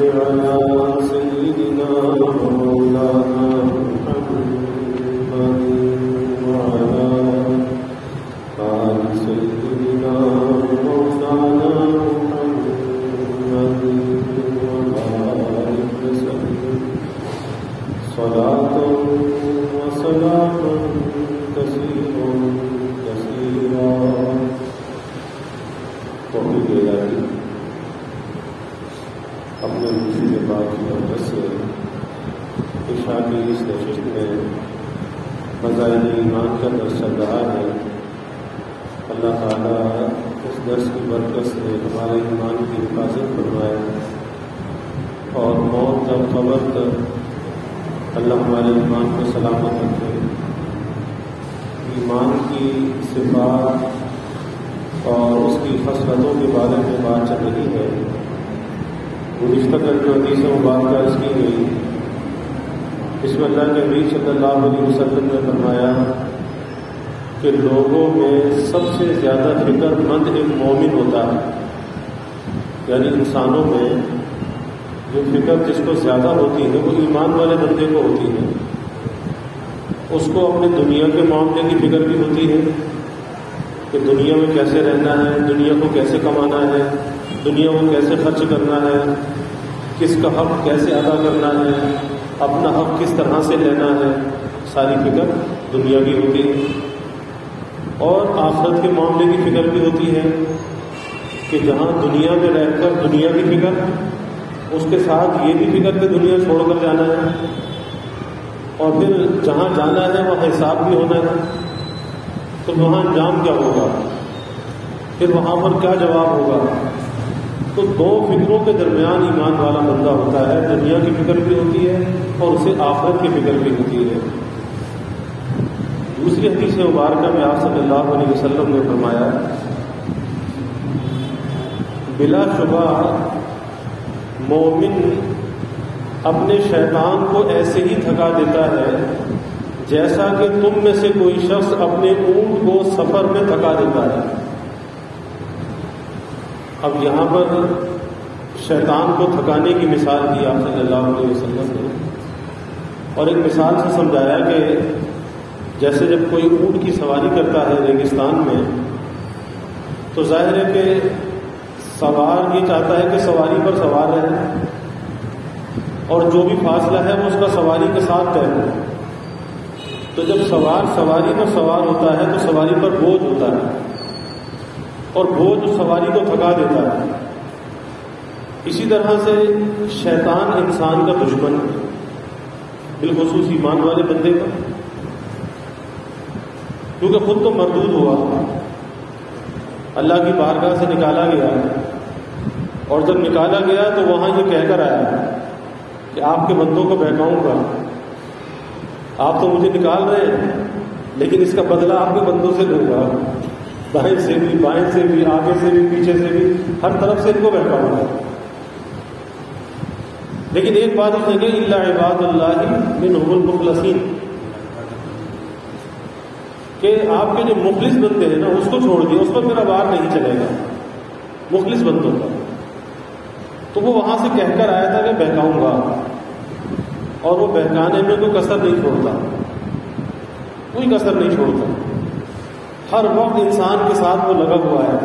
على سيدنا مولانا محمد وعلى آل سيدنا مولانا محمد وبارك وسلم صلاة وسلام كثيرا كثيرا. توفیق الہی اپنے روزی کے بعد کی برکت سے عشاء کی اس نشست میں فضائل ایمان کا درس چل رہا ہے. اللہ تعالیٰ اس درس کی برکت سے ہمارے ایمان کی حفاظت فرمائے اور موت تک قبر تک اللہ ہمارے ایمان کو سلامت رکھے. ایمان کی صفات اور اس کی خصلتوں کے بارے میں بات چل رہی ہے. گزشتہ کل جو حدیث مبارکہ عرض کی گئی اس میں اللہ کے نبی صلی اللہ علیہ وسلم نے فرمایا کہ لوگوں میں سب سے زیادہ فکر مند ایک مومن ہوتا ہے. یعنی انسانوں میں جو فکر جس کو زیادہ ہوتی ہے وہ ایمان والے بندے کو ہوتی ہے. اس کو اپنے دنیا کے معاملے کی فکر بھی ہوتی ہے کہ دنیا میں کیسے رہنا ہے, دنیا کو کیسے کمانا ہے, دنیا کو کیسے خرچ کرنا ہے, کس کا حق کیسے ادا کرنا ہے, اپنا حق کس طرح سے لینا ہے. ساری فکر دنیا کی ہوتی ہے. اور آخرت کے معاملے کی فکر بھی ہوتی ہے کہ جہاں دنیا میں رہ کر دنیا کی فکر, اس کے ساتھ یہ بھی فکر کہ دنیا چھوڑ کر جانا ہے, اور پھر جہاں جانا ہے وہاں حساب بھی ہونا ہے. تو وہاں انجام کیا ہوگا, پھر وہاں پر کیا جواب ہوگا. تو دو فکروں کے درمیان ایمان والا بندہ ہوتا ہے. دنیا کی فکر بھی ہوتی ہے اور اسے آخرت کی فکر بھی ہوتی ہے. دوسری حدیث مبارکہ میں آپ صلی اللہ علیہ وسلم نے فرمایا بلا شبہ مومن اپنے شیطان کو ایسے ہی تھکا دیتا ہے جیسا کہ تم میں سے کوئی شخص اپنے اونٹ کو سفر میں تھکا دیتا ہے. اب یہاں پر شیطان کو تھکانے کی مثال دی آپ صلی اللہ علیہ وسلم نے, اور ایک مثال سے سمجھایا کہ جیسے جب کوئی اونٹ کی سواری کرتا ہے ریگستان میں تو ظاہر ہے کہ سوار یہ چاہتا ہے کہ سواری پر سوار رہے اور جو بھی فاصلہ ہے وہ اس کا سواری کے ساتھ طے ہو. تو جب سوار سواری پر سوار ہوتا ہے تو سواری پر بوجھ ہوتا ہے اور بوجھ سواری کو تھکا دیتا ہے. اسی طرح سے شیطان انسان کا دشمن ہے, بالخصوص ایمان والے بندے کا, کیونکہ خود تو مردود ہوا, اللہ کی بارگاہ سے نکالا گیا, اور جب نکالا گیا تو وہاں یہ کہہ کر آیا کہ آپ کے بندوں کو بہکاؤں گا. آپ تو مجھے نکال رہے ہیں لیکن اس کا بدلہ آپ کے بندوں سے دوں گا, دائیں سے بھی بائیں سے بھی آگے سے بھی پیچھے سے بھی ہر طرف سے ان کو بہکاؤں گا. لیکن ایک بات اس نے کہ الا عباد اللہ منهم المخلصین, کہ آپ کے جو مخلص بندے ہیں نا اس کو چھوڑ دیا, اس پر میرا وار نہیں چلے گا مخلص بندوں کا. تو وہ وہاں سے کہہ کر آیا تھا کہ بہکاؤں گا, اور وہ بہکانے میں کوئی کسر نہیں چھوڑتا, کوئی کسر نہیں چھوڑتا. ہر وقت انسان کے ساتھ وہ لگا ہوا ہے.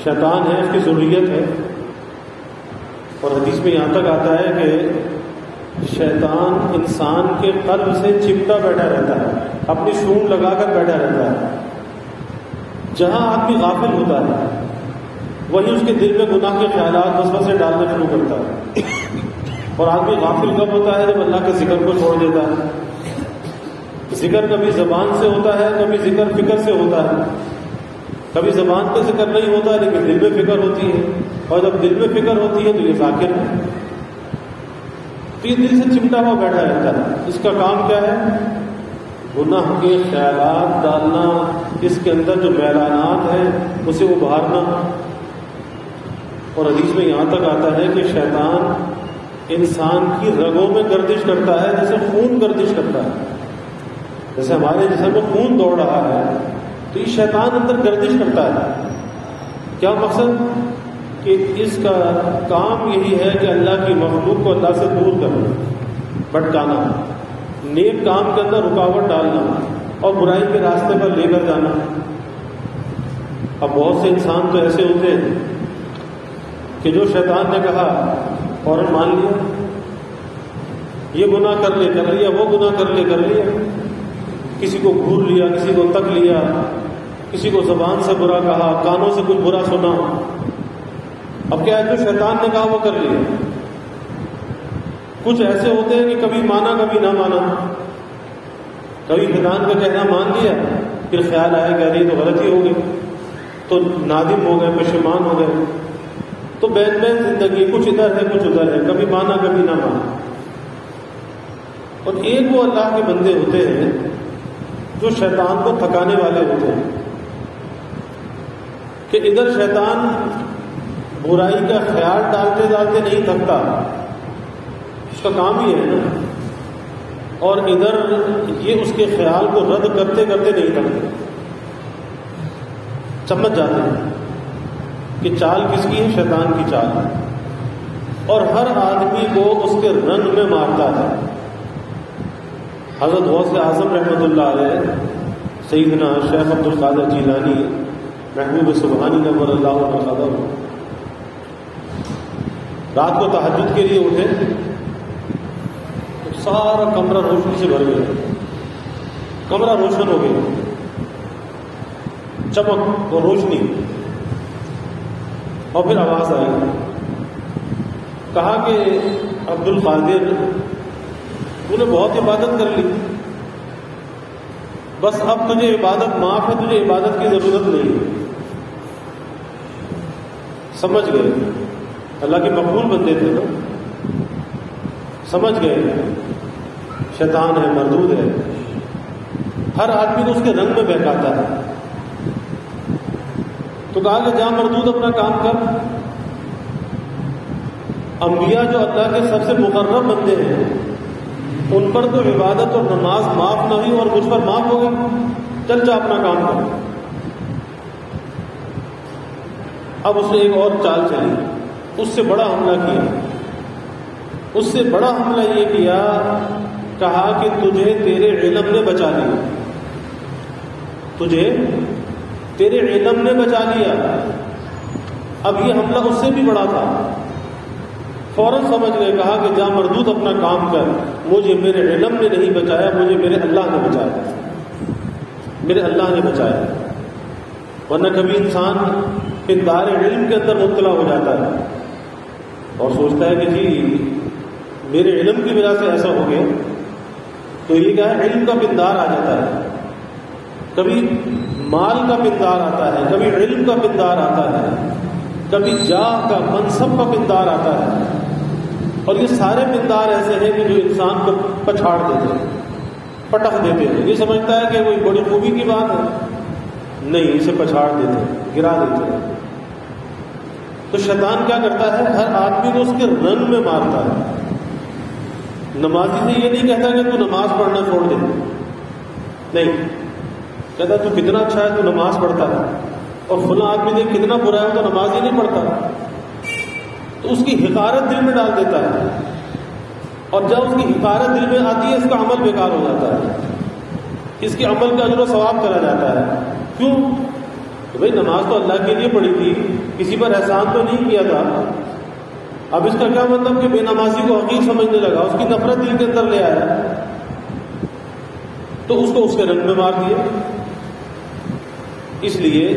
شیطان ہے, اس کی ضروریت ہے. اور حدیث میں یہاں تک آتا ہے کہ شیطان انسان کے قلب سے چپٹا بیٹھا رہتا ہے, اپنی سونڈ لگا کر بیٹھا رہتا ہے. جہاں آدمی غافل ہوتا ہے وہیں اس کے دل میں گناہ کے خیالات وسوسے ڈالنا شروع کرتا ہے. اور آدمی غافل کب ہوتا ہے؟ جب اللہ کے ذکر کو چھوڑ دیتا ہے. ذکر کبھی زبان سے ہوتا ہے, کبھی ذکر فکر سے ہوتا ہے. کبھی زبان پہ ذکر نہیں ہوتا لیکن دل میں فکر ہوتی ہے, اور جب دل میں فکر ہوتی ہے تو یہ ذاکر ہے. تو یہ دل سے چمٹا ہوا بیٹھا رہتا ہے. اس کا کام کیا ہے؟ گناہ کے خیالات ڈالنا, اس کے اندر جو میلانات ہیں اسے ابھارنا. اور حدیث میں یہاں تک آتا ہے کہ شیطان انسان کی رگوں میں گردش کرتا ہے جیسے خون گردش کرتا ہے. جیسے ہمارے جسم میں خون دوڑ رہا ہے تو یہ شیطان اندر گردش کرتا ہے. کیا مقصد؟ کہ اس کا کام یہی ہے کہ اللہ کی مخلوق کو اللہ سے دور کرنا، بھٹکانا، نیک کام کے اندر رکاوٹ ڈالنا اور برائی کے راستے پر لے کر جانا۔ اب بہت سے انسان تو ایسے ہوتے ہیں کہ جو شیطان نے کہا فوراً مان لیا، یہ گناہ کر لیا، وہ گناہ کر لیا، کسی کو گھور لیا، کسی کو تک لیا، کسی کو زبان سے برا کہا، کانوں سے کچھ برا سنا۔ اب کیا ہے، جو شیطان نے کہا وہ کر لیا۔ کچھ ایسے ہوتے ہیں کہ کبھی مانا کبھی نہ مانا، کبھی شیطان کا کہنا مان لیا، پھر خیال آیا کہ ارے تو غلطی ہو گئی، تو نادم ہو گئے، پشیمان ہو گئے۔ تو بین زندگی، کچھ ادھر ہے کچھ ادھر ہے، کبھی مانا کبھی نہ مانا۔ اور ایک وہ اللہ کے بندے ہوتے ہیں جو شیطان کو تھکانے والے ہوتے ہیں، کہ ادھر شیطان برائی کا خیال ڈالتے ڈالتے نہیں تھکتا، اس کا کام ہی ہے نا، اور ادھر یہ اس کے خیال کو رد کرتے کرتے نہیں تھکتے، سمجھ جاتے ہیں کہ چال کس کی ہے، شیطان کی چال، اور ہر آدمی کو اس کے رنگ میں مارتا ہے۔ حضرت غوث اعظم رحمۃ اللہ علیہ سیدنا شیخ عبد القادر جیلانی محبوب سبحانی نور اللہ قدر رات کو تہجد کے لیے اٹھے تو سارا کمرہ روشنی سے بھر گیا، کمرہ روشن ہو گیا، چمک اور روشنی، اور پھر آواز آئی، کہا کہ عبد القادر تو نے بہت عبادت کر لی، بس اب تجھے عبادت معاف ہے، تجھے عبادت کی ضرورت نہیں ہے۔ سمجھ گئے، اللہ کے مقبول بندے تھے نا، سمجھ گئے شیطان ہے، مردود ہے، ہر آدمی کو اس کے رنگ میں بہکاتا ہے۔ تو کہا کہ جا مردود اپنا کام کر۔ انبیاء جو اللہ کے سب سے مقرب بندے ہیں، ان پر تو عبادت اور نماز معاف نہ ہوئی اور مجھ پر معاف ہو گئی، چل جا اپنا کام کر۔ اب اس نے ایک اور چال چلی، اس سے بڑا حملہ کیا، اس سے بڑا حملہ یہ کیا، کہا کہ تجھے تیرے علم نے بچا لیا، تجھے تیرے علم نے بچا لیا۔ اب یہ حملہ اس سے بھی بڑا تھا، فوراً سمجھ گئے، کہا کہ جا مردود اپنا کام کر، مجھے میرے علم نے نہیں بچایا، مجھے میرے اللہ نے بچایا، میرے اللہ نے بچایا۔ ورنہ کبھی انسان پندار علم کے اندر مبتلا ہو جاتا ہے اور سوچتا ہے کہ جی میرے علم کی وجہ سے ایسا ہو گیا، تو یہ کیا ہے، علم کا پندار آ جاتا ہے، کبھی مال کا پندار آتا ہے، کبھی علم کا پندار آتا ہے، کبھی جاہ کا، منصب کا پندار آتا ہے، اور یہ سارے پندار ایسے ہیں کہ جو انسان کو پچھاڑ دیتے ہیں، پٹخ دیتے ہیں۔ یہ سمجھتا ہے کہ کوئی بڑی خوبی کی بات ہے، نہیں، اسے پچھاڑ دیتے ہیں، گرا دیتے ہیں۔ تو شیطان کیا کرتا ہے، ہر آدمی کو اس کے رنگ میں مارتا ہے۔ نمازی سے یہ نہیں کہتا کہ تو نماز پڑھنا چھوڑ دے، نہیں، کہتا تو کتنا اچھا ہے، تو نماز پڑھتا ہے، اور فلاں آدمی دیکھ کتنا برا ہے، تو نماز ہی نہیں پڑھتا، تو اس کی حقارت دل میں ڈال دیتا ہے، اور جب اس کی حقارت دل میں آتی ہے، اس کا عمل بیکار ہو جاتا ہے، اس کے عمل کا اجر و ثواب کرا جاتا ہے۔ کیوں؟ کہ بھائی نماز تو اللہ کے لیے پڑھی تھی، کسی پر احسان تو نہیں کیا تھا۔ اب اس کا کیا مطلب کہ بے نمازی کو حقیر سمجھنے لگا، اس کی نفرت دل کے اندر لے آیا، تو اس کو اس کے رنگ میں مار دیا۔ اس لیے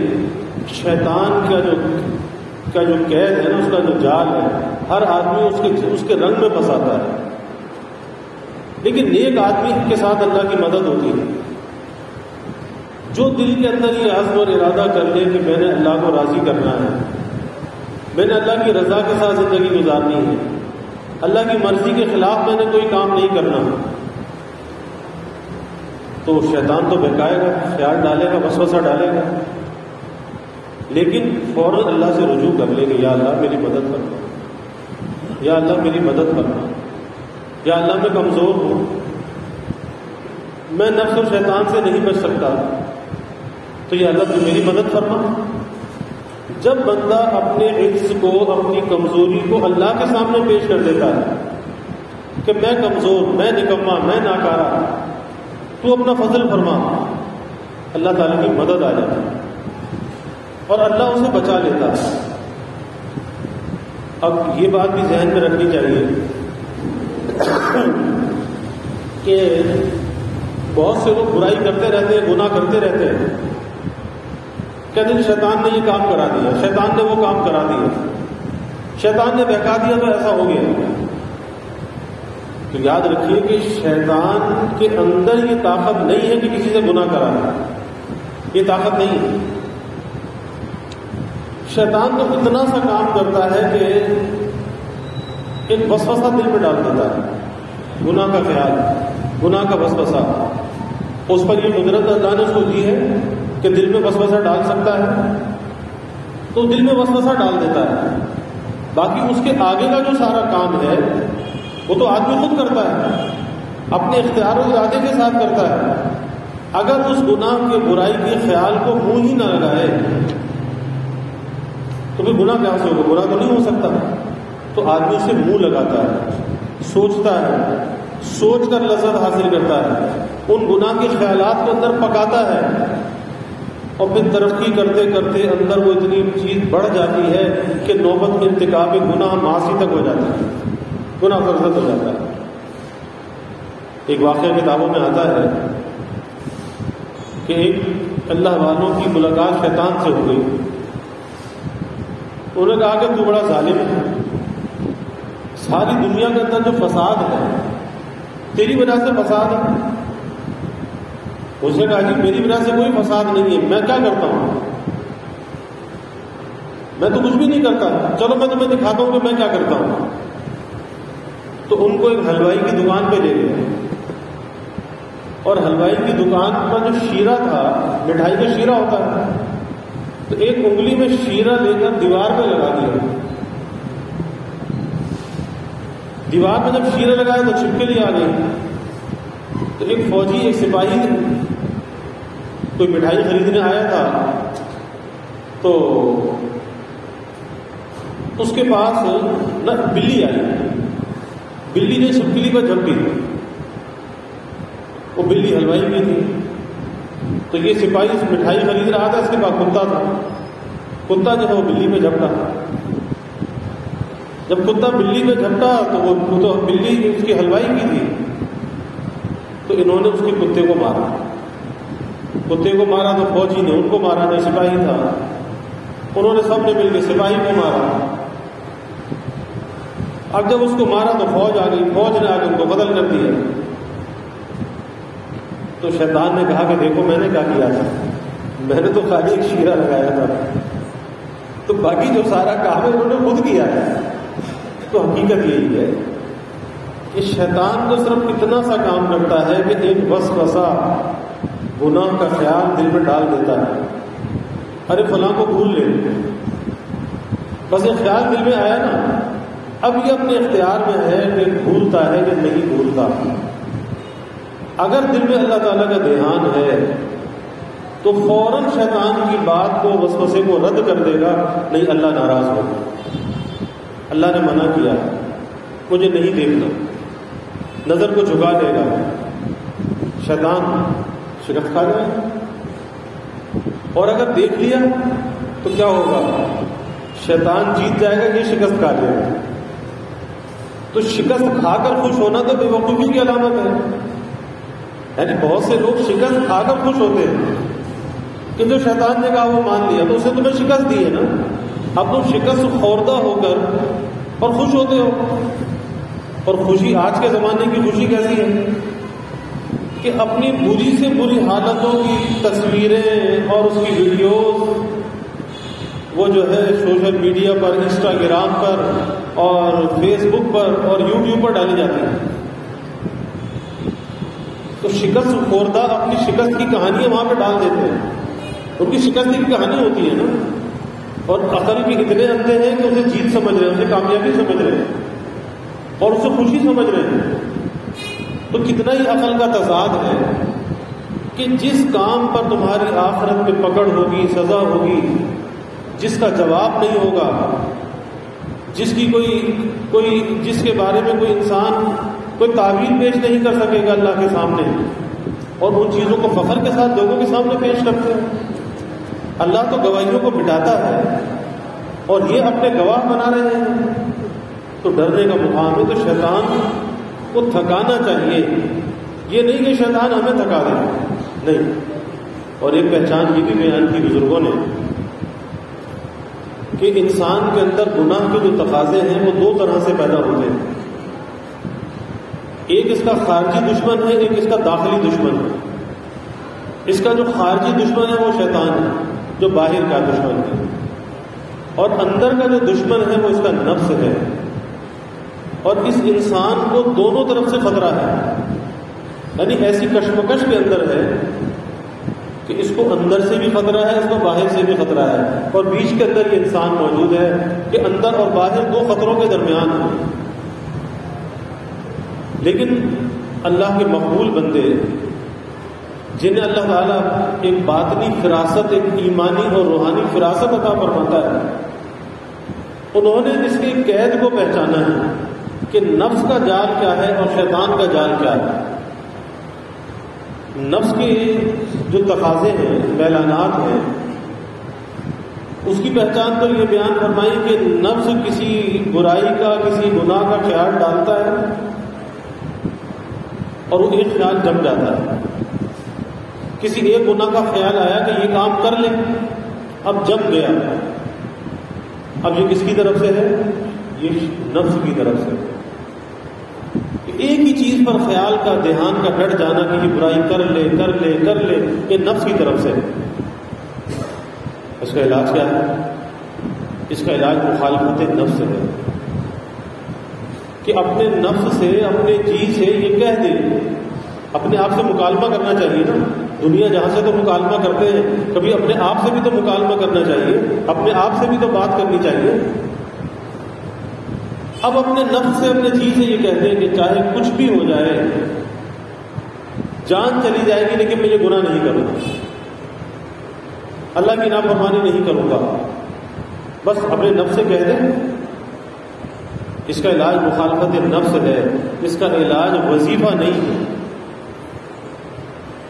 شیطان کا جو قید ہے نا، اس کا جو جال ہے، ہر آدمی اس کے رنگ میں پھنساتا ہے۔ لیکن نیک آدمی کے ساتھ اللہ کی مدد ہوتی ہے، جو دل کے اندر یہ عزم اور ارادہ کر لے کہ میں نے اللہ کو راضی کرنا ہے، میں نے اللہ کی رضا کے ساتھ زندگی گزارنی ہے، اللہ کی مرضی کے خلاف میں نے کوئی کام نہیں کرنا، تو شیطان تو بہکائے گا، خیال ڈالے گا، وسوسہ ڈالے گا، لیکن فوراً اللہ سے رجوع کر لے کہ یا اللہ میری مدد کرنا، یا اللہ میری مدد کرنا، یا اللہ میں کمزور ہوں، میں نفس اور شیطان سے نہیں بچ سکتا، تو یا اللہ تو میری مدد فرما۔ جب بندہ اپنے عجز کو، اپنی کمزوری کو اللہ کے سامنے پیش کر دیتا ہے کہ میں کمزور، میں نکما، میں ناکارہ، تو اپنا فضل فرما، اللہ تعالیٰ کی مدد آ جاتی ہے اور اللہ اسے بچا لیتا ہے۔ اب یہ بات بھی ذہن میں رکھنی چاہیے کہ بہت سے لوگ برائی کرتے رہتے ہیں، گناہ کرتے رہتے ہیں، کہتے ہیں شیطان نے یہ کام کرا دیا، شیطان نے وہ کام کرا دیا، شیطان نے بہکا دیا تو ایسا ہو گیا۔ تو یاد رکھیے کہ شیطان کے اندر یہ طاقت نہیں ہے کہ کسی سے گناہ کرانا، یہ طاقت نہیں ہے۔ شیطان تو اتنا سا کام کرتا ہے کہ ایک وسوسہ دل میں ڈال دیتا ہے، گناہ کا خیال، گناہ کا وسوسہ، اس پر یہ قدرت اللہ نے اس کو دی ہے کہ دل میں وسوسہ ڈال سکتا ہے، تو دل میں وسوسہ ڈال دیتا ہے۔ باقی اس کے آگے کا جو سارا کام ہے وہ تو آدمی خود کرتا ہے، اپنے اختیار و ارادے کے ساتھ کرتا ہے۔ اگر اس گناہ کے برائی کے خیال کو منہ ہی نہ لگائے تو پھر گناہ کہاں سے ہوگا؟ گناہ تو نہیں ہو سکتا۔ تو آدمی اسے منہ لگاتا ہے، سوچتا ہے، سوچ کر لذت حاصل کرتا ہے، ان گناہ کے خیالات کو اندر پکاتا ہے، اور پھر ترقی کرتے کرتے اندر وہ اتنی چیز بڑھ جاتی ہے کہ نوبت ارتکاب گناہ معاصی تک ہو جاتا ہے، گناہ فرضت ہو جاتا ہے۔ ایک واقعہ کتابوں میں آتا ہے کہ ایک اللہ والوں کی ملاقات شیطان سے ہو گئی۔ انہوں نے کہا کہ تو بڑا ظالم ہے، ساری دنیا کے اندر جو فساد ہے تیری وجہ سے فساد ہے۔ اس نے کہا جی میری وجہ سے کوئی فساد نہیں ہے، میں کیا کرتا ہوں؟ میں تو کچھ بھی نہیں کرتا، چلو میں تمہیں دکھاتا ہوں کہ میں کیا کرتا ہوں۔ تو ان کو ایک حلوائی کی دکان پہ لے گئے، اور حلوائی کی دکان پر جو شیرہ تھا، مٹھائی کا شیرہ ہوتا ہے، تو ایک انگلی میں شیرہ لے کر دیوار پہ لگا دیا۔ دیوار میں جب شیرہ لگایا تو چھپکلی آ گئی۔ تو ایک فوجی، ایک سپاہی کوئی مٹھائی خریدنے آیا تھا، تو اس کے پاس نہ بلی آئی، بلی نے چھپکلی پر جھپ دی، وہ بلی حلوائی کی تھی۔ تو یہ سپاہی مٹھائی خرید رہا تھا، اس کے پاس کتا تھا، کتا جو ہے وہ بلی پہ جھپٹا۔ جب کتا بلی پہ جھپٹا تو وہ تو بلی اس کی حلوائی کی تھی، تو انہوں نے اس کے کتے کو مارا۔ کتے کو مارا تو فوجی نے ان کو مارا، جو سپاہی تھا انہوں نے سب نے مل کے سپاہی کو مارا۔ اب جب اس کو مارا تو فوج آ گئی، فوج نے آ کے ان کو قتل کر دیا۔ تو شیطان نے کہا کہ دیکھو میں نے کیا کیا تھا، میں نے تو خالی ایک شیرہ لگایا تھا، تو باقی جو سارا کام ہے انہوں نے خود کیا ہے۔ تو حقیقت یہی ہے کہ شیطان تو صرف اتنا سا کام کرتا ہے کہ ایک وسوسہ، گناہ کا خیال دل میں ڈال دیتا ہے، ارے فلاں کو بھول لے، بس یہ خیال دل میں آیا نا، اب یہ اپنے اختیار میں ہے کہ بھولتا ہے کہ نہیں بھولتا۔ اگر دل میں اللہ تعالیٰ کا دھیان ہے تو فوراً شیطان کی بات کو، وسوسے کو رد کر دے گا، نہیں اللہ ناراض ہوگا، اللہ نے منع کیا، مجھے نہیں دیکھنا، نظر کو جھکا دے گا، شیطان شکست کھا جائے گا۔ اور اگر دیکھ لیا تو کیا ہوگا؟ شیطان جیت جائے گا، یہ شکست کھا جائے گا۔ تو شکست کھا کر خوش ہونا تو بے وقوفی کی علامت ہے۔ یعنی بہت سے لوگ شکست کھا کر خوش ہوتے ہیں کہ جو شیطان نے کہا وہ مان لیا، تو اسے تمہیں شکست دی ہے نا، اب تم شکست خوردہ ہو کر اور خوش ہوتے ہو۔ اور خوشی آج کے زمانے کی خوشی کیسی ہے کہ اپنی بری سے بری حالتوں کی تصویریں اور اس کی ویڈیوز وہ جو ہے سوشل میڈیا پر، انسٹاگرام پر اور فیس بک پر اور یوٹیوب پر ڈالی جاتی ہیں۔ تو شکست خوردہ اپنی شکست کی کہانیاں وہاں پہ ڈال دیتے ہیں، ان کی شکست کی کہانی ہوتی ہے نا، اور عقل بھی اتنے اندھے ہیں کہ اسے جیت سمجھ رہے ہیں، اسے کامیابی سمجھ رہے ہیں اور اسے خوشی سمجھ رہے ہیں۔ تو کتنا ہی عقل کا تضاد ہے کہ جس کام پر تمہاری آخرت میں پکڑ ہوگی، سزا ہوگی، جس کا جواب نہیں ہوگا، جس کی جس کے بارے میں کوئی انسان کوئی تعویل پیش نہیں کر سکے گا اللہ کے سامنے، اور ان چیزوں کو فخر کے ساتھ لوگوں کے سامنے پیش کرتے ہیں۔ اللہ تو گواہیوں کو مٹاتا ہے اور یہ اپنے گواہ بنا رہے ہیں، تو ڈرنے کا مقام ہے۔ تو شیطان کو تھکانا چاہیے، یہ نہیں کہ شیطان ہمیں تھکا دے، نہیں۔ اور ایک پہچان یہ بھی بیان کی بزرگوں نے کہ انسان کے اندر گناہ کے جو تقاضے ہیں وہ دو طرح سے پیدا ہوتے ہیں، ایک اس کا خارجی دشمن ہے، ایک اس کا داخلی دشمن ہے۔ اس کا جو خارجی دشمن ہے وہ شیطان ہے، جو باہر کا دشمن ہے، اور اندر کا جو دشمن ہے وہ اس کا نفس ہے۔ اور اس انسان کو دونوں طرف سے خطرہ ہے، یعنی ایسی کشمکش کے اندر ہے کہ اس کو اندر سے بھی خطرہ ہے، اس کو باہر سے بھی خطرہ ہے، اور بیچ کے اندر یہ انسان موجود ہے کہ اندر اور باہر دو خطروں کے درمیان ہے۔ لیکن اللہ کے مقبول بندے جنہیں اللہ تعالیٰ ایک باطنی فراست، ایک ایمانی اور روحانی فراست عطا فرماتا ہے، انہوں نے اس کے قید کو پہچانا ہے کہ نفس کا جال کیا ہے اور شیطان کا جال کیا ہے۔ نفس کے جو تقاضے ہیں، میلانات ہیں، اس کی پہچان تو یہ بیان فرمائی کہ نفس کسی برائی کا، کسی گناہ کا خیال ڈالتا ہے اور وہ ایک خیال جم جاتا ہے۔ کسی ایک گناہ کا خیال آیا کہ یہ کام کر لیں، اب جم گیا، اب یہ کس کی طرف سے ہے؟ یہ نفس کی طرف سے۔ ایک ہی چیز پر خیال کا، دھیان کا ڈٹ جانا کہ یہ برائی کر لے کر لے کر لے، یہ نفس کی طرف سے۔ اس کا علاج کیا ہے؟ اس کا علاج مخالفت نفس ہے، کہ اپنے نفس سے، اپنے جی سے یہ کہہ دے، اپنے آپ سے مکالمہ کرنا چاہیے نا۔ دنیا جہاں سے تو مکالمہ کرتے ہیں، کبھی اپنے آپ سے بھی تو مکالمہ کرنا چاہیے، اپنے آپ سے بھی تو بات کرنی چاہیے۔ اب اپنے نفس سے، اپنے جی سے یہ کہتے ہیں کہ چاہے کچھ بھی ہو جائے، جان چلی جائے گی لیکن میں یہ گناہ نہیں کروں گا، اللہ کی نافرمانی نہیں کروں گا، بس اپنے نفس سے کہہ دیں۔ اس کا علاج مخالفت نفس ہے، اس کا علاج وظیفہ نہیں ہے۔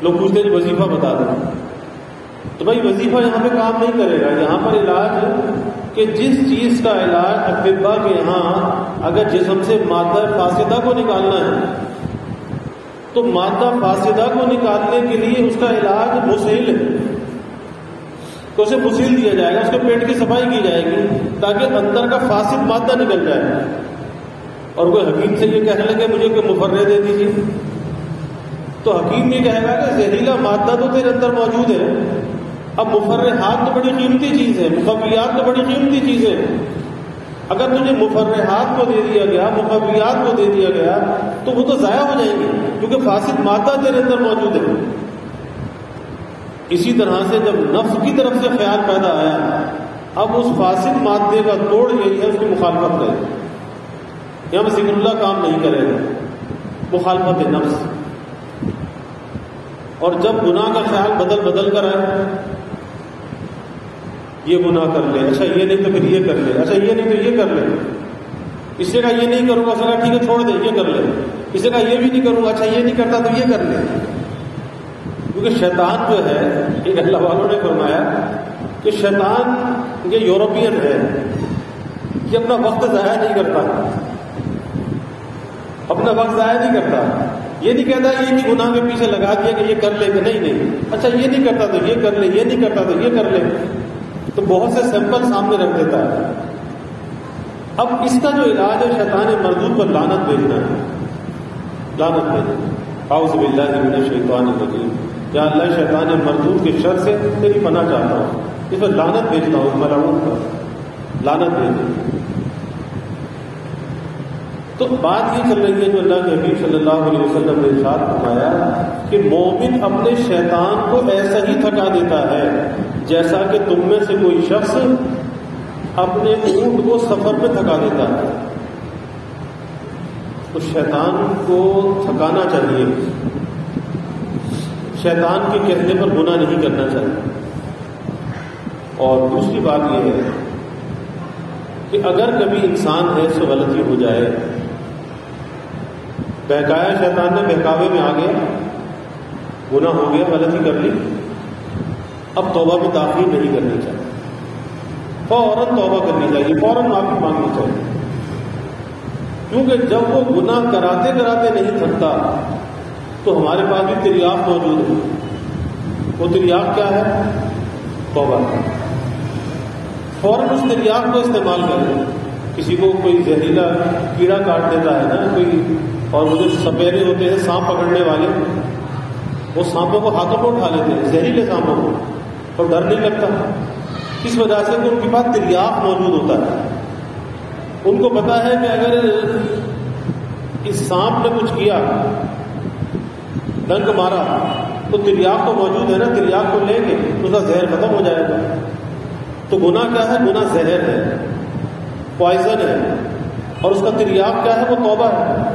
لوگ پوچھتے ہیں وظیفہ بتا دیں، تو بھائی وظیفہ یہاں پہ کام نہیں کرے گا۔ یہاں پر علاج ہے کہ جس چیز کا علاج اطباء کے یہاں اگر جسم سے مادہ فاسدہ کو نکالنا ہے تو مادہ فاسدہ کو نکالنے کے لیے اس کا علاج مسیل ہے، تو اسے مسیل دیا جائے گا، اس کے پیٹ کی صفائی کی جائے گی تاکہ اندر کا فاسد مادہ نکل جائے۔ اور کوئی حکیم سے یہ کہنے لگے مجھے کوئی مفرے دے دیجیے، تو حکیم یہ کہے گا کہ زہریلا مادہ تو تیرے اندر موجود ہے، اب مفرحات تو بڑی قیمتی چیز ہے، مقویات تو بڑی قیمتی چیز ہے، اگر تجھے مفرحات کو دے دیا گیا، مقویات کو دے دیا گیا تو وہ تو ضائع ہو جائیں گے کیونکہ فاسد مادہ تیرے اندر موجود ہے۔ اسی طرح سے جب نفس کی طرف سے خیال پیدا آیا، اب اس فاسد مادے کا توڑ یہی ہے اس کی مخالفت کرے۔ یہاں پر ذکر اللہ کام نہیں کرے گا، مخالفت نفس۔ اور جب گناہ کا خیال بدل بدل کر آئے، یہ گناہ کر لے، اچھا یہ نہیں تو پھر یہ کر لے، اچھا یہ نہیں تو یہ کر لے، اس سے کہا یہ نہیں کروں گا، اس نے کہا ٹھیک ہے چھوڑ دے، یہ کر لے، اس نے کہا یہ بھی نہیں کروں گا، اچھا یہ نہیں کرتا تو یہ کر لے۔ کیونکہ شیطان جو ہے، ایک اللہ والوں نے فرمایا کہ شیطان یہ یورپین ہے، یہ اپنا وقت ضائع نہیں کرتا، اپنا وقت ضائع نہیں کرتا، یہ نہیں کہتا یہ کہ گناہ کے پیچھے لگا دیا کہ یہ کر لے، کہ نہیں، اچھا یہ نہیں کرتا تو یہ کر لے، یہ نہیں کرتا تو یہ کر لے، تو بہت سے سیمپل سامنے رکھ دیتا ہے۔ اب اس کا جو علاج ہے شیطان مردود پر لعنت بھیجنا ہے، لعنت بھیجنا۔ اعوذ باللہ من الشیطان الرجیم، یا اللہ شیطان مردود کے شر سے تیری پناہ چاہتا ہوں، اس پر لعنت بھیجتا ہوں، ملعون پر لعنت بھیجنا۔ تو بات یہ چل رہی ہے جو اللہ کے حبیب صلی اللہ علیہ وسلم نے ارشاد فرمایا کہ مومن اپنے شیطان کو ایسا ہی تھکا دیتا ہے جیسا کہ تم میں سے کوئی شخص اپنے اونٹ کو سفر میں تھکا دیتا ہے۔ تو شیطان کو تھکانا چاہیے، شیطان کے کہنے پر گناہ نہیں کرنا چاہیے۔ اور دوسری بات یہ ہے کہ اگر کبھی انسان ہے سے غلطی ہو جائے، بہکایا شیطان نے، بہکاوے میں آ گیا، گناہ ہو گیا، غلطی کر لی، اب توبہ میں تاخیر نہیں کرنی چاہیے، فوراً توبہ کرنی چاہیے، فوراً معافی مانگنی چاہیے، کیونکہ جب وہ گناہ کراتے کراتے نہیں تھکتا تو ہمارے پاس بھی تریاق موجود ہے۔ وہ تریاق کیا ہے؟ توبہ۔ فوراً اس تریاق کو استعمال کریں۔ کسی کو کوئی زہریلا کیڑا کاٹ دیتا ہے نا کوئی، اور وہ جو سپیرے ہوتے ہیں سانپ پکڑنے والے، وہ سانپوں کو ہاتھوں کو اٹھا لیتے ہیں، زہریلے سانپوں کو، اور ڈر نہیں لگتا، اس وجہ سے کہ ان کے پاس تریاق موجود ہوتا ہے۔ ان کو پتا ہے کہ اگر اس سانپ نے کچھ کیا، ڈنک مارا، تو تریاق تو موجود ہے نا، تریاق کو لیں گے تو اس کا زہر ختم ہو جائے گا۔ تو گناہ کیا ہے؟ گناہ زہر ہے، پوائزن ہے، اور اس کا تریاق کیا ہے؟ وہ توبہ ہے۔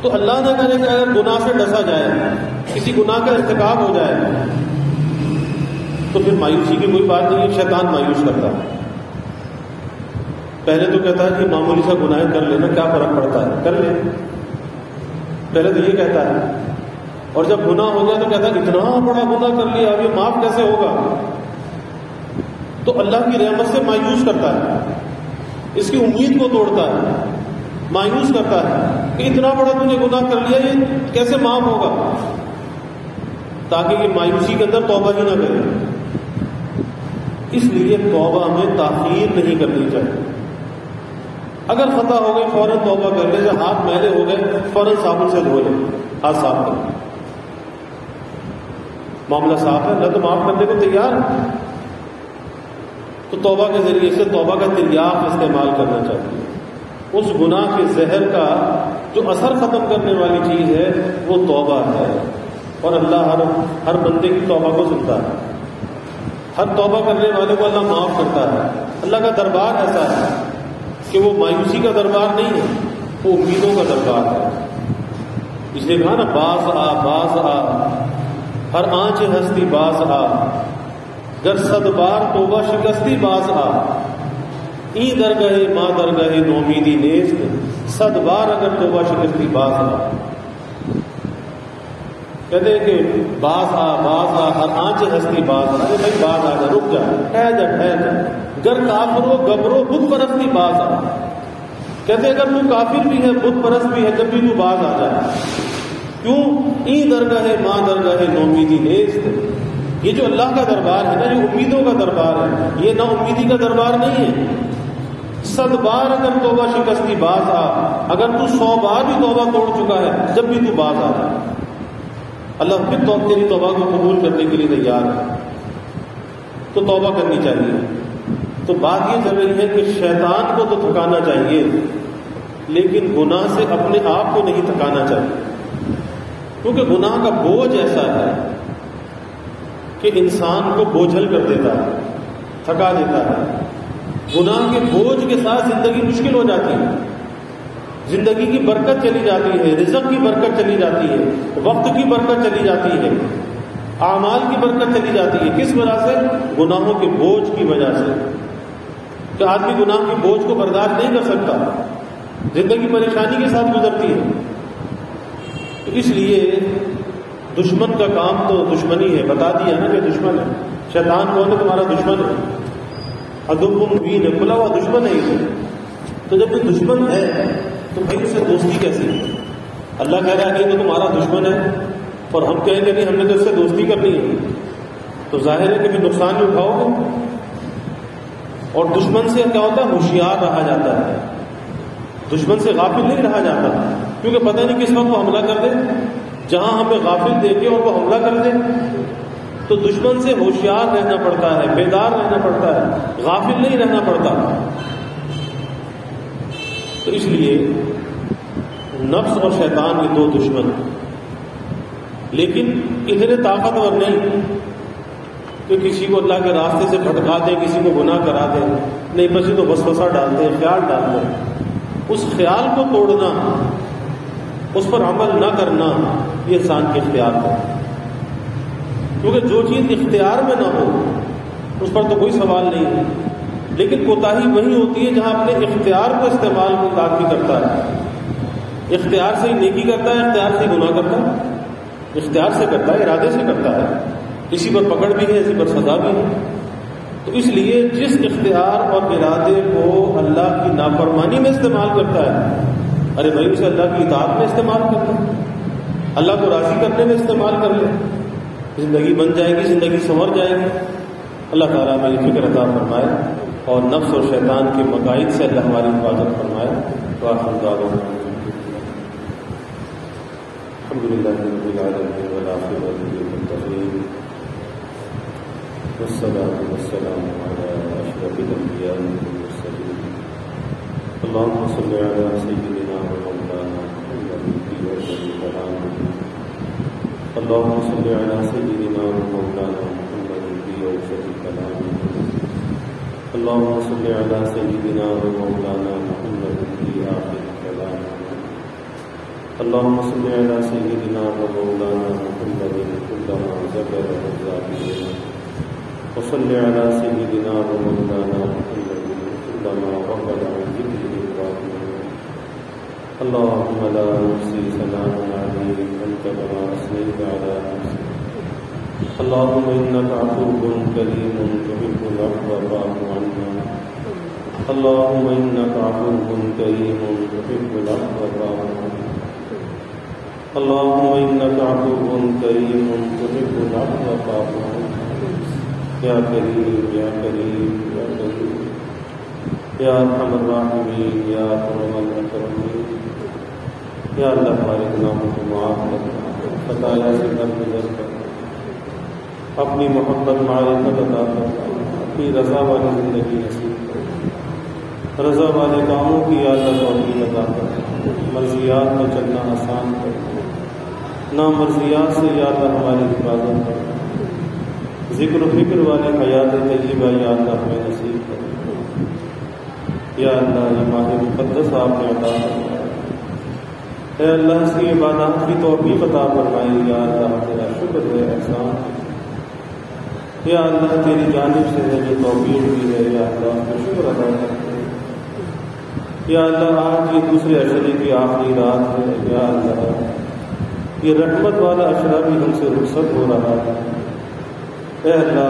تو اللہ نہ کرے کہ اگر گناہ سے ڈسا جائے، کسی گناہ کا ارتکاب ہو جائے، تو پھر مایوسی کی کوئی بات نہیں ہے، شیطان مایوس کرتا ہے۔ پہلے تو کہتا ہے کہ معمولی سا گناہ کر لینا، کیا فرق پڑتا ہے، کر لے، پہلے تو یہ کہتا ہے، اور جب گناہ ہو گیا تو کہتا ہے اتنا بڑا گناہ کر لیا، اب یہ معاف کیسے ہوگا؟ تو اللہ کی رحمت سے مایوس کرتا ہے، اس کی امید کو توڑتا ہے، مایوس کرتا ہے کہ اتنا بڑا تم نے گناہ کر لیا، یہ کیسے معاف ہوگا، تاکہ یہ مایوسی کے اندر توبہ ہی نہ کرے۔ اس لیے توبہ میں تاخیر نہیں کرنی چاہیے۔ اگر خطا ہو گئی فوراً توبہ کر لے، جب ہاتھ میلے ہو گئے فوراً صابن سے دھو لے، ہاتھ صاف کر لے، معاملہ صاف ہے، اللہ تو معاف کرنے کو تیار ہے۔ تو توبہ کے ذریعے سے توبہ کا تریاق استعمال کرنا چاہیے۔ اس گناہ کے زہر کا جو اثر ختم کرنے والی چیز ہے وہ توبہ ہے، اور اللہ ہر بندے کی توبہ کو سنتا ہے، ہر توبہ کرنے والے کو اللہ معاف کرتا ہے۔ اللہ کا دربار ایسا ہے کہ وہ مایوسی کا دربار نہیں ہے، وہ امیدوں کا دربار ہے۔ اس لیے کہا نا، باز آ باز آ، ہر آنچ ہستی باز آ، گر صد بار توبہ شکستی باز آ، ای درگاہ ماں درگاہ نومیدی نیست، صد بار اگر توبہ شکستی باز آ۔ کہتے ہیں کہ باز آ، ہر آنچ ہستی باز آ، ارے بھائی باز آ جا، رک جا، ٹھہر جا، گر کافرو گبرو بت پرستی باز آ۔ کہتے ہیں اگر تو کافر بھی ہے، بت پرست بھی ہے، جب بھی تو باز آ جائے۔ کیوں؟ ای درگاہ ماں درگاہ نومیدی نیست، یہ جو اللہ کا دربار ہے نا، یہ امیدوں کا دربار ہے، یہ نا امیدی کا دربار نہیں ہے۔ صد بار اگر توبہ شکستی باز آ، اگر تو 100 بار بھی توبہ توڑ چکا ہے، جب بھی تو باز آ جائے، اللہ پھر تو تیری توبہ کو قبول کرنے کے لیے تیار ہے۔ تو توبہ کرنی چاہیے۔ تو بات یہ چل رہی ہے کہ شیطان کو تو تھکانا چاہیے، لیکن گناہ سے اپنے آپ کو نہیں تھکانا چاہیے، کیونکہ گناہ کا بوجھ ایسا ہے کہ انسان کو بوجھل کر دیتا ہے، تھکا دیتا ہے۔ گناہ کے بوجھ کے ساتھ زندگی مشکل ہو جاتی ہے، زندگی کی برکت چلی جاتی ہے، رزق کی برکت چلی جاتی ہے، وقت کی برکت چلی جاتی ہے، اعمال کی برکت چلی جاتی ہے۔ کس وجہ سے؟ گناہوں کے بوجھ کی وجہ سے، کہ آدمی گناہ کے بوجھ کو برداشت نہیں کر سکتا، زندگی پریشانی کے ساتھ گزرتی ہے۔ تو اس لیے دشمن کا کام تو دشمنی ہے، بتا دیا نا کہ دشمن ہے۔ شیطان کون ہے؟ تمہارا دشمن ہے، عدو مبین ہے، کھلا ہوا دشمن ہے اسے۔ تو جب یہ دشمن ہے تو بھائی اس سے دوستی کیسی؟ اللہ کہہ رہا ہے کہ یہ تو تمہارا دشمن ہے، اور ہم کہیں گے نہیں ہم نے تو اس سے دوستی کرنی ہے، تو ظاہر ہے کہ پھر نقصان بھی اٹھاؤ گے۔ اور دشمن سے کیا ہوتا ہے؟ ہوشیار رہا جاتا ہے، دشمن سے غافل نہیں رہا جاتا، کیونکہ پتہ نہیں کس وقت وہ حملہ کر دے، جہاں ہمیں غافل دیکھے اور وہ حملہ کر دے۔ تو دشمن سے ہوشیار رہنا پڑتا ہے، بیدار رہنا پڑتا ہے، غافل نہیں رہنا پڑتا۔ تو اس لیے نفس اور شیطان کے 2 دشمن، لیکن اتنے طاقتور نہیں کہ کسی کو اللہ کے راستے سے بھٹکا دے، کسی کو گناہ کرا دے، نہیں بس تو وسوسہ ڈالتے ہیں، خیال ڈالتے ہیں۔ اس خیال کو توڑنا، اس پر عمل نہ کرنا، یہ انسان کے اختیار ہے، کیونکہ جو چیز اختیار میں نہ ہو اس پر تو کوئی سوال نہیں ہے، لیکن کوتاہی وہی ہوتی ہے جہاں اپنے اختیار کو استعمال کوئی آدمی کرتا ہے، اختیار سے ہی نیکی کرتا ہے، اختیار سے ہی گناہ کرتا ہے، اختیار سے کرتا ہے، ارادے سے کرتا ہے، اسی پر پکڑ بھی ہے، اسی پر سزا بھی ہے۔ تو اس لیے جس اختیار اور ارادے کو اللہ کی نافرمانی میں استعمال کرتا ہے، ارے بھائی اسے اللہ کی اطاعت میں استعمال کر لے، اللہ کو راضی کرنے میں استعمال کر لے، زندگی بن جائے گی، زندگی سنور جائے گی۔ اللہ تعالیٰ میں یہ فکر عطا فرمائے اور نفس اور شیطان کے مقاصد سے اللہ ہماری حفاظت فرمائے۔ وآخر دعوانا الحمدللہ رب العالمین والعاقبۃ للمتقین والصلاة والسلام علی اشرف الانبیاء والمرسلین اللهم صل علی سیدنا ومولانا محمد فی اوسط کلامہ اللهم صل علی سیدنا ومولانا محمد فی اوسط کلامہ اللهم صل علی سیدنا ومولانا محمد فی آخر کلامہ اللهم صل علی سیدنا ومولانا محمد كلما ذكر الذاكرين وصل علی سیدنا ومولانا محمد كلما غفل عن ذكره الراحمين اللهم لا نحصي ثناء عليك أنت كما أثنيت على نفسك اللهم إنك عفو كريم تحب العفو فاعف عنا اللهم إنك عفو كريم تحب العفو فاعف عنا اللهم إنك عفو كريم تحب العفو فاعف عنا یا کریم یا کریم یا کریم یا ارحم الراحمین یا اکرم الاکرمین، یا اللہ ہمارے گناہوں کو معاف کرنا، خطایا سے درگزر کرنا، اپنی محبت معرفت عطا کرنا، اپنی رضا والی زندگی نصیب کرنا، رضا والے کاموں کی یا اللہ توفیق عطا کرنا، مرضیات میں چلنا آسان کرنا، نامرضیات سے یا اللہ ہماری حفاظت کرنا، ذکر و فکر والی حیات طیبہ یا اللہ ہمیں نصیب کرنا، یا اللہ یہ ماہ مقدس آپ نے عطا فرمایا، اے اللہ اس کی عبادات کی توفیق عطا فرمائی، یا اللہ تیرا شکر ہے، احسان ہے، یا اللہ تیری جانب سے ہے جو توفیق دی ہے، یا اللہ کا شکر ادا کرتے ہیں، یا اللہ آج یہ دوسرے عشرے کی آخری رات ہے، یا اللہ یہ رحمت والا عشرہ بھی ہم سے رخصت ہو رہا ہے، اے اللہ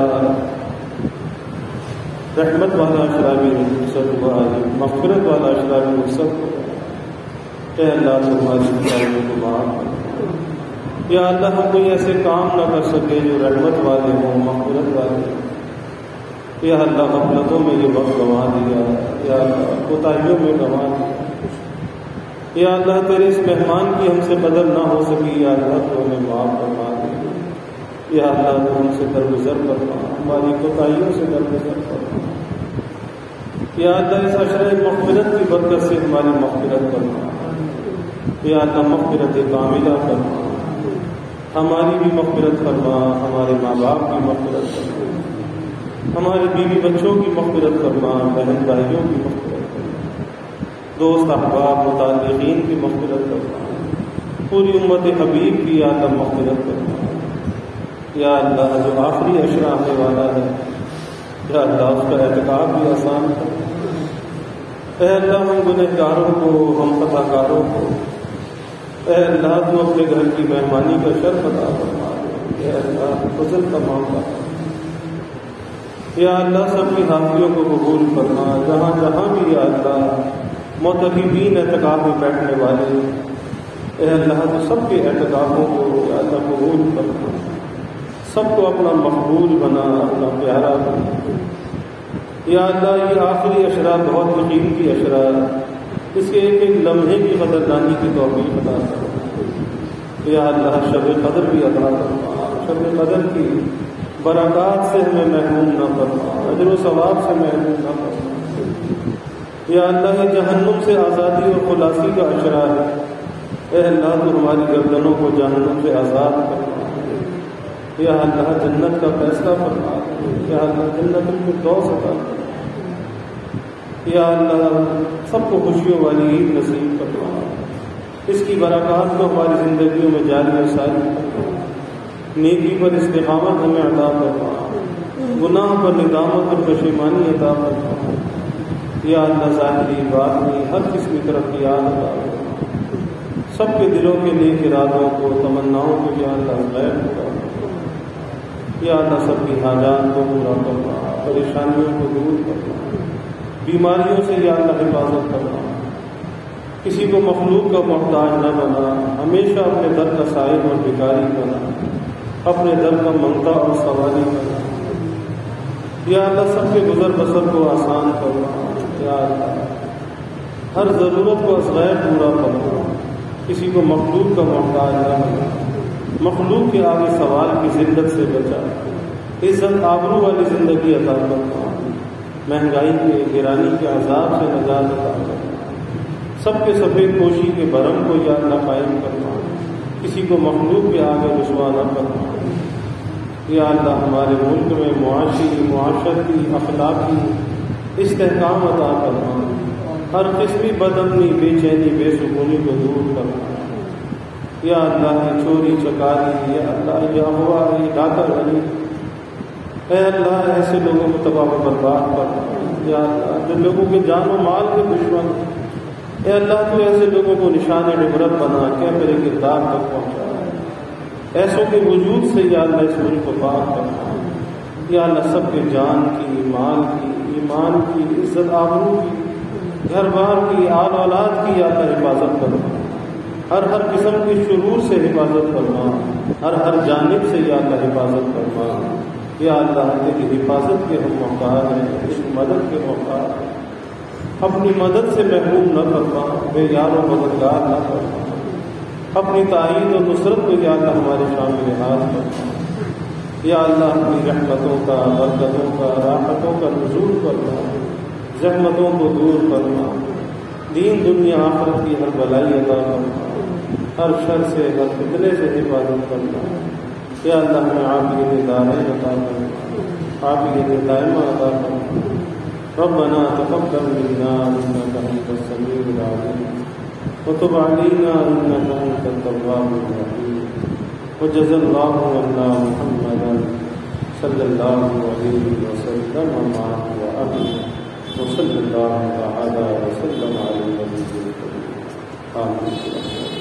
رحمت والا عشرہ بھی رخصت ہوا ہے، مغفرت والا عشرہ بھی رخصت ہوا ہے، اے اللہ تمہاری بچائیوں کو معاف کر، یا اللہ ہم کوئی ایسے کام نہ کر سکے جو رحمت والے ہوں، مغفرت والے ہوں، یا اللہ غفلتوں میں یہ وقت گنوا دیا، یا اللہ کوتاہیوں میں گنوا دیا، یا اللہ تیرے اس مہمان کی ہم سے قدر نہ ہو سکی، یا اللہ تو ہمیں معاف فرما دے، یا اللہ تو ہم سے درگزر فرما، ہماری کوتاہیوں سے درگزر فرما، یا اللہ اس عشرہ مغفرت کی برکت سے ہماری مغفرت فرما، یا اللہ مغفرت کاملہ فرما، ہماری بھی مغفرت فرما، ہمارے ماں باپ کی مغفرت فرما، ہمارے بیوی بچوں کی مغفرت فرما، بہن بھائیوں کی مغفرت فرما، دوست احباب متعلقین کی مغفرت فرما، پوری امت حبیب کی یا اللہ مغفرت فرما، یا اللہ جو آخری عشرہ آنے والا ہے، یا اللہ اس کا اعتکاف بھی آسان کر، اے اللہ ہم گنہگاروں کو، ہم خطا کاروں کو، اے اللہ تو اپنے گھر کی مہمانی کا شرف عطا فرما، اے اللہ فضل کا معاملہ، یا اللہ سب کی حاضریوں کو قبول فرما، جہاں جہاں بھی یا اللہ معتکفین اعتکاف میں بیٹھنے والے، اے اللہ تو سب کے اعتکافوں کو یا اللہ قبول فرما، سب کو اپنا مقبول بنا، اپنا پیارا بنا، یا اللہ یہ آخری عشرہ بہت قیمتی عشرہ، اس کے ایک ایک لمحے کی قدردانی کی توفیق عطا فرما، یا اللہ شب قدر بھی عطا فرما، شب قدر کی برکات سے ہمیں محروم نہ فرما، اجر و ثواب سے محروم نہ فرما، یا اللہ یہ جہنم سے آزادی اور خلاصی کا عشرہ ہے، اے اللہ تو ہماری گردنوں کو جہنم سے آزاد فرما، یا اللہ جنت کا فیصلہ فرما، یا اللہ جنت الفردوس عطا فرما، یا اللہ سب کو خوشیوں والی عید نصیب فرما، اس کی برکات کو ہماری زندگیوں میں جاری و ساری فرما، نیکی پر استقامت ہمیں عطا فرما، گناہ پر ندامت اور پشیمانی عطا فرما۔ یا اللہ ظاہری باطنی ہر قسم کی ترقیات عطا فرما۔ سب کے دلوں کے نیک ارادوں کو تمناؤں کو یا اللہ غیب کرا۔ یا اللہ سب کی حاجات کو پورا کرنا، پریشانیوں کو دور کرنا، بیماریوں سے یا اللہ حفاظت کرنا، کسی کو مخلوق کا محتاج نہ بنا، ہمیشہ اپنے در کا سائل اور بھکاری بنا، اپنے در کا منگتا اور سواری بنا۔ یا اللہ سب کے گزر بسر کو آسان کرنا۔ یا اللہ ہر ضرورت کو از غیر پورا کرنا، کسی کو مخلوق کا محتاج نہ بنا، مخلوق کے آگے سوال کی ذلت سے بچا، عزت آبرو والی زندگی عطا کرنا، مہنگائی کے گرانی کے عذاب سے نجات عطا کرنا، سب کے سفید پوشی کے بھرم کو یا اللہ قائم کرنا، کسی کو مخلوق کے آگے رسوا نہ کرنا۔ یا اللہ ہمارے ملک میں معاشی، معاشرتی، اخلاقی استحکام عطا کرنا، ہر قسمی بدامنی، بے چینی، بے سکونی کو دور کرنا۔ یا اللہ یہ چوری چکاری، یا اللہ یہ اغوا، یہ ڈاکہ غنی، اے اللہ ایسے لوگوں کو تباہ و برباد کرنا۔ یا اللہ جو لوگوں کے جان و مال کے دشمن، اے اللہ تو ایسے لوگوں کو نشان عبرت بنا کے میرے کردار تک پہنچا، ایسوں کے وجود سے یا اللہ اس ملک کو پاک کرنا۔ یا اللہ سب کے جان کی، مال کی، ایمان کی، عزت آبرو کی، گھر بار کی، آل اولاد کی یا اللہ حفاظت کرنا، ہر قسم کی شرور سے حفاظت کرنا، ہر جانب سے یا اللہ حفاظت کرنا۔ یا اللہ تیری حفاظت کے ہم محتاج ہیں، اس مدد کے محتاج ہیں، اپنی مدد سے محروم نہ کرنا، بے یار و مددگار نہ کرنا، اپنی تائید و نصرت کو یا اللہ ہمارے شامل لحاظ کرنا۔ یا اللہ اپنی رحمتوں کا، برکتوں کا، راحتوں کا نزول کرنا، زحمتوں کو دور کرنا، دین دنیا آخرت کی ہر بلائی عطا کرنا، ہر شر سے، ہر فتنے سے حفاظت کرنا۔ یا اللہ ہمیں عافیت دارین عطا کرنا، عافیت دائمہ عطا کرنا۔ ربنا تقبل منا انك انت السميع العليم وتب علينا انك انت التواب الرحيم وجزى الله عنا محمدا صلى الله عليه وسلم وآله وصلى الله تعالى وسلم على النبي الكريم آمين.